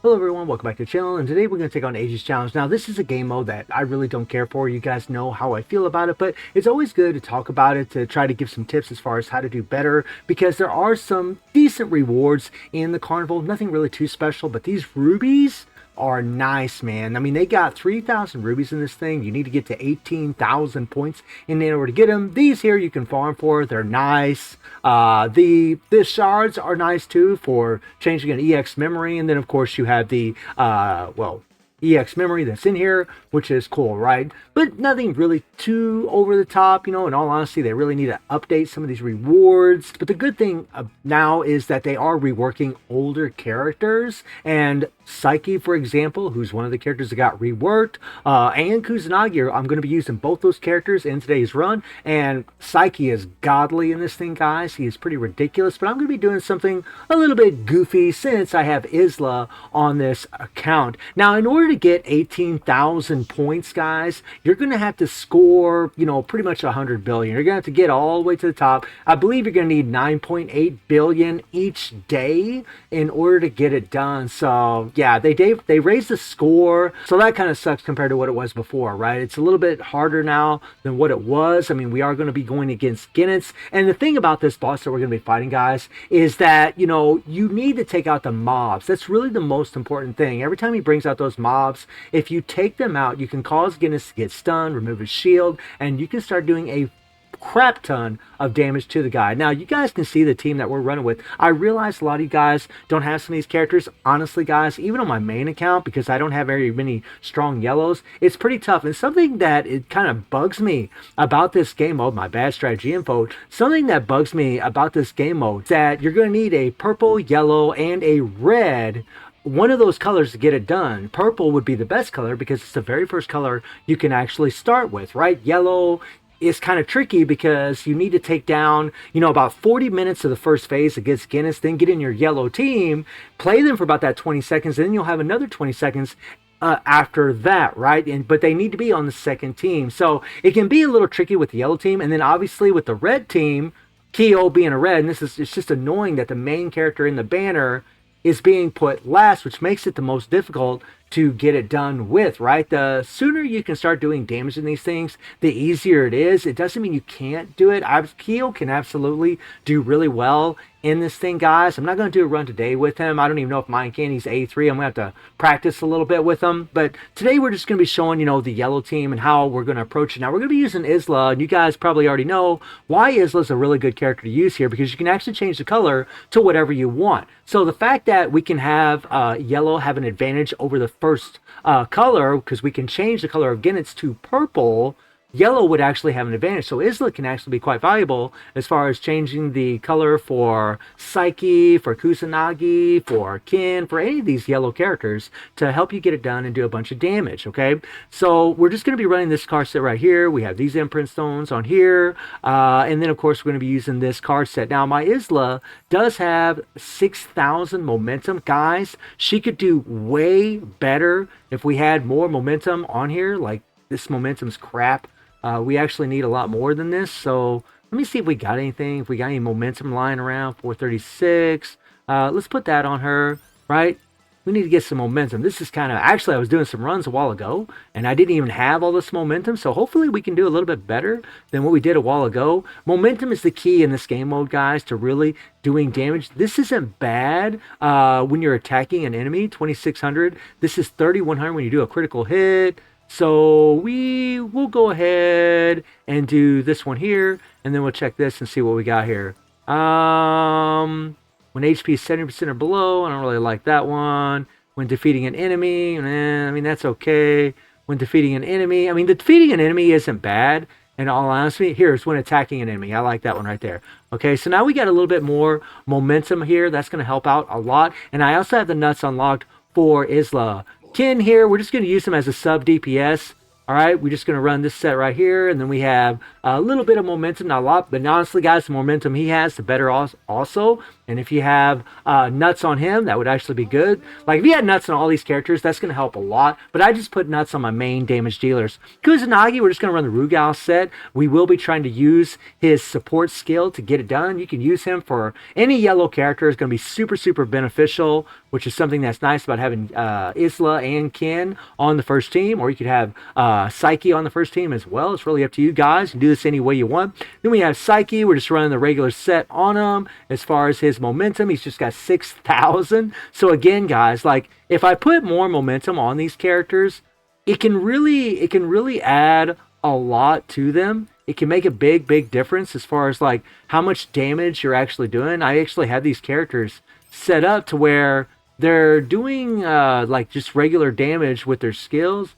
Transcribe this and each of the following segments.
Hello everyone, welcome back to the channel, and today we're going to take on Aegis Challenge. Now this is a game mode that I really don't care for. You guys know how I feel about it, but it's always good to talk about it, to try to give some tips as far as how to do better, because there are some decent rewards in the carnival. Nothing really too special, but these rubies are nice, man. I mean, they got 3,000 rubies in this thing. You need to get to 18,000 points in order to get them. These here you can farm for. They're nice. The shards are nice too for changing an EX memory. And then of course you have the, EX memory that's in here, which is cool, right? But nothing really too over the top, you know. In all honesty, they really need to update some of these rewards. But the good thing now is that they are reworking older characters, and Psyche, for example, who's one of the characters that got reworked, and Kusanagi, I'm going to be using both those characters in today's run. And Psyche is godly in this thing, guys. He is pretty ridiculous, but I'm going to be doing something a little bit goofy since I have Isla on this account. Now, in order to get 18,000 points, guys, you're going to have to score, you know, pretty much 100 billion. You're going to have to get all the way to the top. I believe you're going to need 9.8 billion each day in order to get it done. So yeah, they raised the score, so that kind of sucks compared to what it was before, right? It's a little bit harder now than what it was. I mean, we are going to be going against Guinness, and the thing about this boss that we're going to be fighting, guys, is that, you know, you need to take out the mobs. That's really the most important thing. Every time he brings out those mobs, if you take them out, you can cause Guinness to get stunned, remove his shield, and you can start doing a crap ton of damage to the guy. Now, you guys can see the team that we're running with. I realize a lot of you guys don't have some of these characters. Honestly, guys, even on my main account, because I don't have very many strong yellows, it's pretty tough. And something that it kind of bugs me about this game mode, my bad strategy info, something that bugs me about this game mode is that you're going to need a purple, yellow, and a red, one of those colors to get it done. Purple would be the best color because it's the very first color you can actually start with, right? Yellow is kind of tricky because you need to take down, you know, about 40 minutes of the first phase against Guinness, then get in your yellow team, play them for about that 20 seconds, and then you'll have another 20 seconds after that, right? But they need to be on the second team. So it can be a little tricky with the yellow team, and then obviously with the red team, Kyo being a red, and it's just annoying that the main character in the banner is being put last, which makes it the most difficult to get it done with, right? The sooner you can start doing damage in these things, the easier it is. It doesn't mean you can't do it. Keo can absolutely do really well in this thing, guys. I'm not going to do a run today with him. I don't even know if mine can. He's A3. I'm going to have to practice a little bit with him. But today we're just going to be showing, you know, the yellow team and how we're going to approach it. Now, we're going to be using Isla, and you guys probably already know why Isla is a really good character to use here, because you can actually change the color to whatever you want. So the fact that we can have yellow have an advantage over the first color, because we can change the color of Guinness to purple, yellow would actually have an advantage. So Isla can actually be quite valuable as far as changing the color for Psyche, for Kusanagi, for Kin, for any of these yellow characters to help you get it done and do a bunch of damage, okay? So we're just going to be running this card set right here. We have these imprint stones on here. And then, of course, we're going to be using this card set. Now, my Isla does have 6,000 momentum. Guys, she could do way better if we had more momentum on here. Like, this momentum's crap. We actually need a lot more than this. So let me see if we got anything. If we got any momentum lying around. 436. Let's put that on her, right? We need to get some momentum. This is kind of, actually, I was doing some runs a while ago, and I didn't even have all this momentum. So hopefully we can do a little bit better than what we did a while ago. Momentum is the key in this game mode, guys, to really doing damage. This isn't bad when you're attacking an enemy, 2,600. This is 3,100 when you do a critical hit. So we will go ahead and do this one here, and then we'll check this and see what we got here. When HP is 70% or below, I don't really like that one. When defeating an enemy, I mean, that's okay. When defeating an enemy, I mean, defeating an enemy isn't bad. In all honesty, here's when attacking an enemy. I like that one right there. Okay, so now we got a little bit more momentum here. That's going to help out a lot. And I also have the nuts unlocked for Isla. Kin here, we're just going to use him as a sub DPS. All right, we're just going to run this set right here, and then we have a little bit of momentum, not a lot, but honestly, guys, the momentum he has, the better also. And if you have nuts on him, that would actually be good. Like if you had nuts on all these characters, that's going to help a lot. But I just put nuts on my main damage dealers. Kusanagi, we're just going to run the Rugal set. We will be trying to use his support skill to get it done. You can use him for any yellow character. It's going to be super, super beneficial, which is something that's nice about having Isla and Ken on the first team. Or you could have Psyche on the first team as well. It's really up to you guys. You can do this any way you want. Then we have Psyche. We're just running the regular set on him. As far as his momentum, he's just got 6,000. So again, guys, like if I put more momentum on these characters, it can really add a lot to them. It can make a big difference as far as like how much damage you're actually doing. I actually have these characters set up to where they're doing like just regular damage with their skills.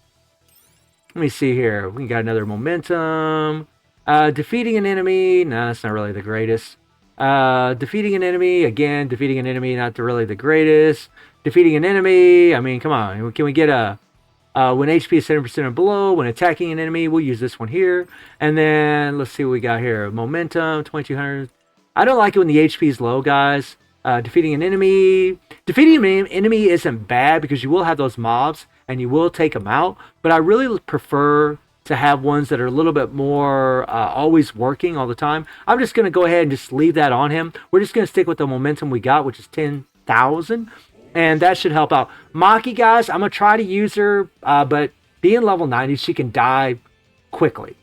Let me see here. We got another momentum. Defeating an enemy. No, that's not really the greatest. Defeating an enemy. Again, defeating an enemy, not really the greatest. Defeating an enemy. I mean, come on. Can we get a... when HP is 70% or below, when attacking an enemy, we'll use this one here. And then, let's see what we got here. Momentum, 2200. I don't like it when the HP is low, guys. Defeating an enemy. Defeating an enemy isn't bad because you will have those mobs and you will take them out. But I really prefer to have ones that are a little bit more always working all the time. I'm just going to go ahead and just leave that on him. We're just going to stick with the momentum we got, which is 10,000. And that should help out. Maki, guys, I'm going to try to use her, but being level 90, she can die quickly.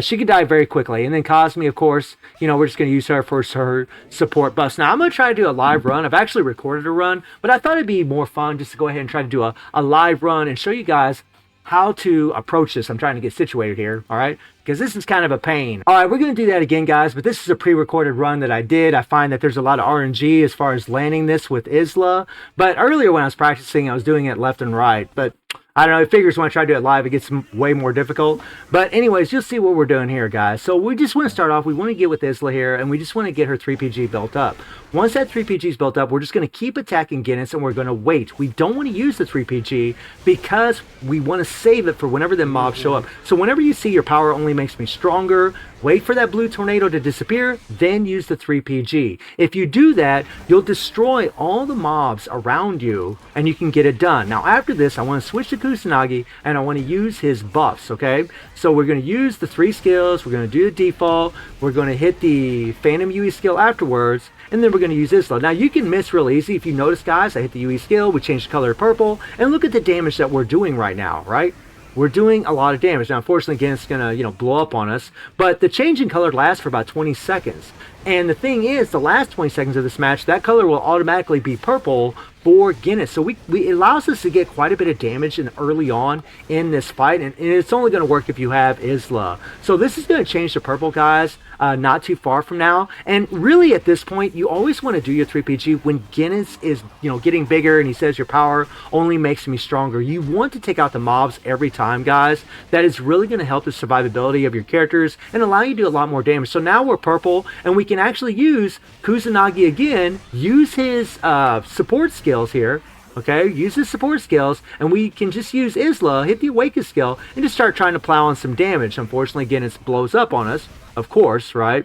She can die very quickly. And then Cosme, of course, you know, we're just going to use her for her support buffs. Now, I'm going to try to do a live run. I've actually recorded a run, but I thought it'd be more fun just to go ahead and try to do a live run and show you guys how to approach this. I'm trying to get situated here, all right? Because this is kind of a pain. All right, we're going to do that again, guys, but this is a pre-recorded run that I did. I find that there's a lot of RNG as far as landing this with Isla. But earlier when I was practicing, I was doing it left and right. But I don't know, it figures when I try to do it live, it gets way more difficult. But anyways, you'll see what we're doing here, guys. So we just want to start off, we want to get with Isla here, and we just want to get her 3PG built up. Once that 3PG is built up, we're just going to keep attacking Guinness, and we're going to wait. We don't want to use the 3PG because we want to save it for whenever the mobs show up. So whenever you see your power only makes me stronger, wait for that blue tornado to disappear, then use the 3PG. If you do that, you'll destroy all the mobs around you, and you can get it done. Now after this, I want to switch to Kusanagi, and I want to use his buffs, okay? So we're going to use the 3 skills, we're going to do the default, we're going to hit the Phantom UE skill afterwards, and then we're going to use Isla. Now you can miss real easy. If you notice, guys, I hit the UE skill, we changed the color to purple, and look at the damage that we're doing right now, right? We're doing a lot of damage. Now, unfortunately, again, it's going to, you know, blow up on us. But the change in color lasts for about 20 seconds. And the thing is, the last 20 seconds of this match, that color will automatically be purple for Guinness. So it allows us to get quite a bit of damage early on in this fight. And it's only going to work if you have Isla. So this is going to change to purple, guys, not too far from now. And really, at this point, you always want to do your 3PG when Guinness is, you know, getting bigger and he says your power only makes me stronger. You want to take out the mobs every time, guys. That is really going to help the survivability of your characters and allow you to do a lot more damage. So now we're purple, and we can actually use Kusanagi again, use his support skills here, okay, use his support skills, and we can just use Isla, hit the Awaken skill, and just start trying to plow on some damage. Unfortunately, again, it blows up on us, of course, right?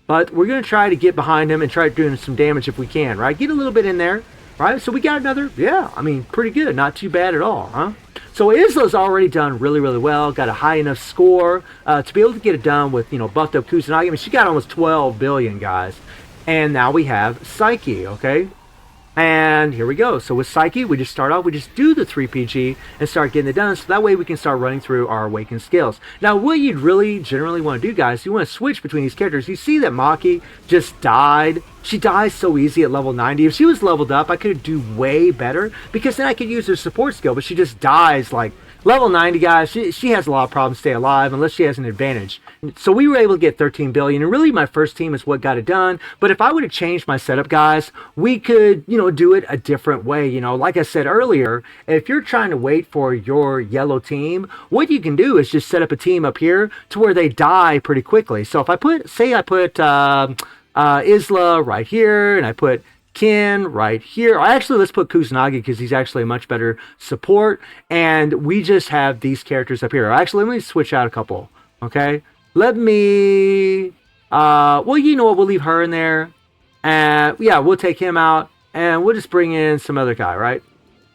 But we're going to try to get behind him and try doing some damage if we can, right? Get a little bit in there, right? So we got another, yeah, I mean, pretty good, not too bad at all, huh? So Isla's already done really well, got a high enough score to be able to get it done with, you know, buffed up Kusanagi. I mean, she got almost 12 billion, guys. And now we have Psyche, okay? And here we go. So with Psyche, we just start off, we just do the 3PG and start getting it done. So that way we can start running through our Awakened skills. Now, what you'd really generally want to do, guys, you want to switch between these characters. You see that Maki just died. She dies so easy at level 90. If she was leveled up, I could do way better because then I could use her support skill. But she just dies like level 90, guys. She has a lot of problems stay alive unless she has an advantage. So we were able to get 13 billion, and really my first team is what got it done. But if I would have changed my setup, guys, we could, you know, do it a different way. You know, like I said earlier, if you're trying to wait for your yellow team, what you can do is just set up a team up here to where they die pretty quickly. So if I put, say I put Isla right here, and I put Ken right here. Actually, let's put Kusanagi because he's actually a much better support. And we just have these characters up here. Actually, let me switch out a couple. Okay. Let me... well, you know what? We'll leave her in there. And yeah, we'll take him out. And we'll just bring in some other guy, right?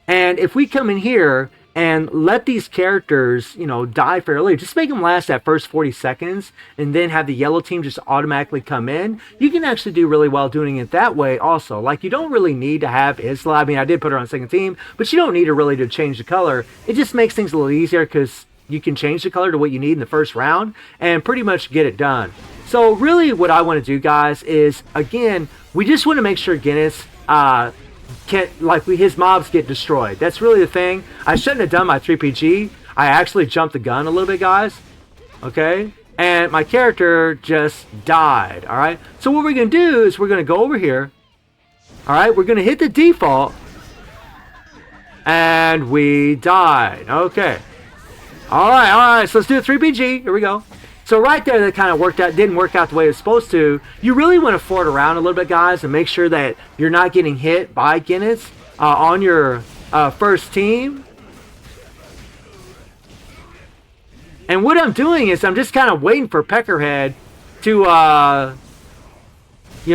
And if we come in here and let these characters, you know, die fairly, just make them last that first 40 seconds and then have the yellow team just automatically come in, you can actually do really well doing it that way also. Like, you don't really need to have Isla. I mean, I did put her on second team, but you don't need her really to change the color. It just makes things a little easier because you can change the color to what you need in the first round and pretty much get it done. So really what I want to do, guys, is, again, we just want to make sure Guinness, his mobs get destroyed. That's really the thing. I shouldn't have done my 3PG. I actually jumped the gun a little bit, guys. Okay? And my character just died. Alright? So what we're going to do is we're going to go over here. Alright? We're going to hit the default. And we died. Okay. Alright. So let's do a 3PG. Here we go. So right there, that kind of didn't work out the way it was supposed to. You really want to fort around a little bit, guys, and make sure that you're not getting hit by Guinness on your first team. And what I'm doing is I'm just kind of waiting for Peckerhead to,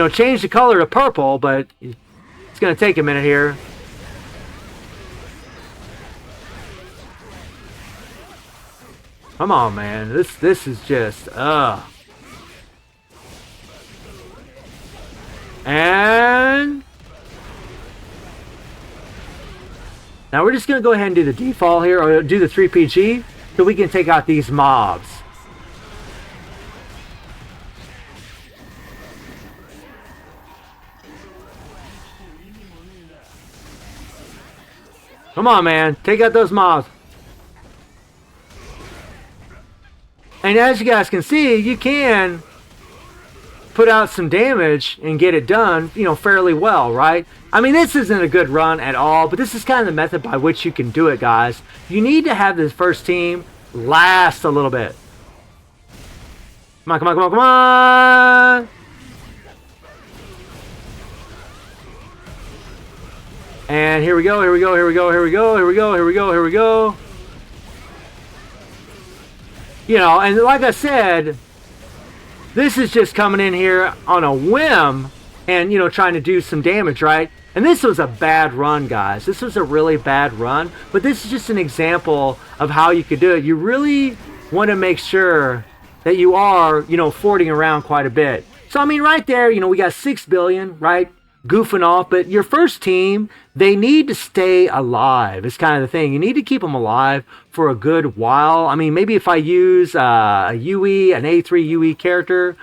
change the color to purple, but it's going to take a minute here. Come on, man. This is just, And now we're just going to go ahead and do the default here, or do the 3PG, so we can take out these mobs. Come on, man. Take out those mobs. And as you guys can see, you can put out some damage and get it done, fairly well, right? I mean, this isn't a good run at all, but this is kind of the method by which you can do it, guys. You need to have this first team last a little bit. Come on. And here we go. And like I said, this is just coming in here on a whim and, trying to do some damage, right? And this was a bad run, guys. This was a really bad run. But this is just an example of how you could do it. You really want to make sure that you are, forting around quite a bit. So, I mean, right there, we got 6 billion, right? Goofing off, but your first team, they need to stay alive. It's kind of the thing. You need to keep them alive for a good while. I mean, maybe if I use a UE, an A3 UE character,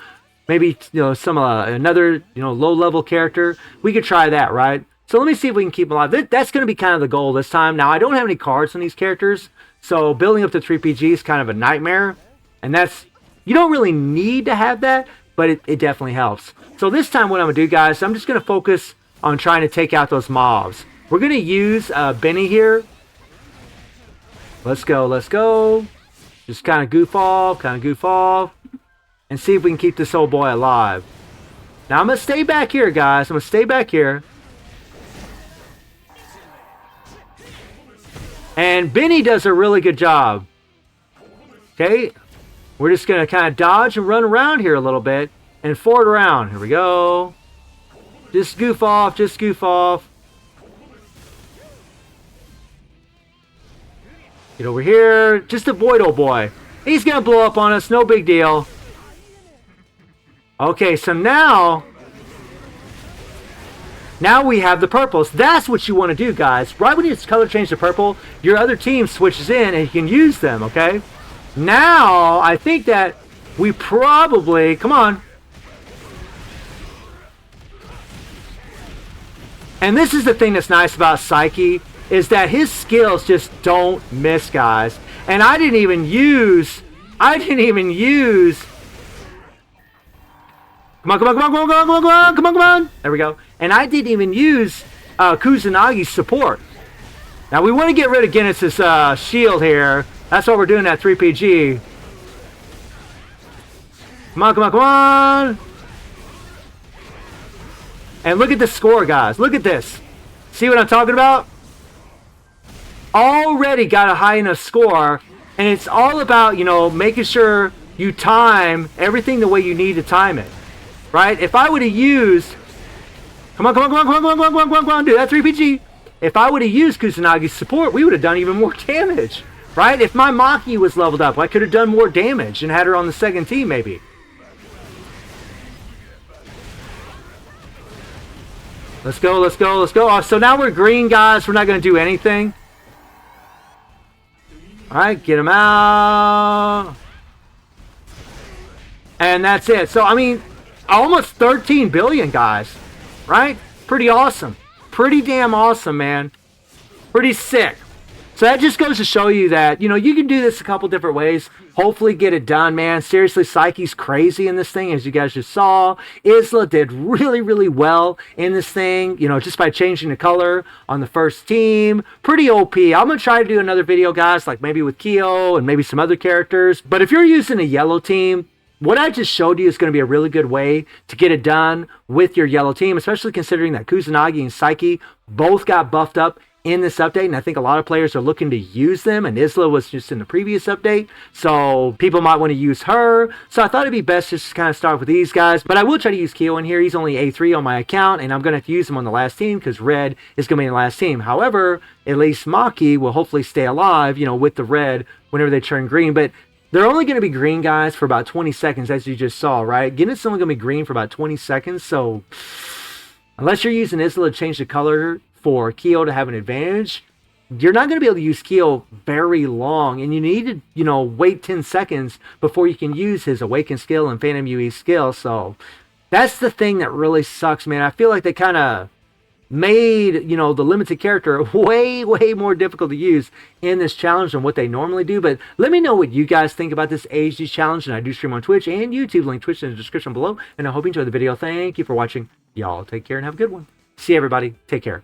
maybe another low level character, we could try that, right? So let me see if we can keep them alive. That's going to be kind of the goal this time. Now, I don't have any cards on these characters, so building up the 3PG is kind of a nightmare, and you don't really need to have that, but it definitely helps. So this time what I'm going to do, guys, I'm just going to focus on trying to take out those mobs. We're going to use Benny here. Let's go. Just kind of goof off, and see if we can keep this old boy alive. Now I'm going to stay back here, guys. I'm going to stay back here. And Benny does a really good job. Okay. We're just going to kind of dodge and run around here a little bit and fort around. Here we go. Just goof off. Get over here. Just avoid old boy. He's going to blow up on us. No big deal. Okay, so now we have the purples. That's what you want to do, guys. Right when you color change to purple, your other team switches in and you can use them, okay? Now, I think that we probably... Come on. And this is the thing that's nice about Psyche, is that his skills just don't miss, guys. And I didn't even use... Come on. There we go. And I didn't even use Kusanagi's support. Now, we want to get rid of Guinness's shield here. That's why we're doing that 3PG. Come on. And look at the score, guys. Look at this. See what I'm talking about? Already got a high enough score, and it's all about, you know, making sure you time everything the way you need to time it, right? If I would have used, come on, dude, that's 3PG. If I would have used Kusanagi's support, we would have done even more damage, right? If my Maki was leveled up, I could have done more damage and had her on the second team, maybe. Let's go, let's go, let's go. Oh, so now we're green, guys. We're not going to do anything. All right, get him out. And that's it. So, I mean, almost 13 billion, guys. Right? Pretty awesome. Pretty damn awesome, man. Pretty sick. So that just goes to show you that, you know, you can do this a couple different ways. Hopefully get it done, man. Seriously, Psyche's crazy in this thing, as you guys just saw. Isla did really, really well in this thing, you know, just by changing the color on the first team. Pretty OP. I'm going to try to do another video, guys, like maybe with Kyo and maybe some other characters. But if you're using a yellow team, what I just showed you is going to be a really good way to get it done with your yellow team, especially considering that Kusanagi and Psyche both got buffed up in this update, and I think a lot of players are looking to use them, and Isla was just in the previous update, so people might want to use her. So I thought it'd be best just to kind of start with these guys, but I will try to use Kyo in here. He's only A3 on my account, and I'm going to have to use him on the last team because red is going to be in the last team. However, at least Maki will hopefully stay alive, you know, with the red whenever they turn green, but they're only going to be green, guys, for about 20 seconds, as you just saw, right? Guinness is only going to be green for about 20 seconds, so unless you're using Isla to change the color for Kyo to have an advantage, you're not going to be able to use Kyo very long, and you need to, you know, wait 10 seconds before you can use his Awaken skill and Phantom UE skill. So that's the thing that really sucks, man. I feel like they kind of made, you know, the limited character way more difficult to use in this challenge than what they normally do. But let me know what you guys think about this aegis challenge, and I do stream on Twitch and YouTube. Link Twitch in the description below, and I hope you enjoyed the video. Thank you for watching. Y'all take care and have a good one. See you, everybody. Take care.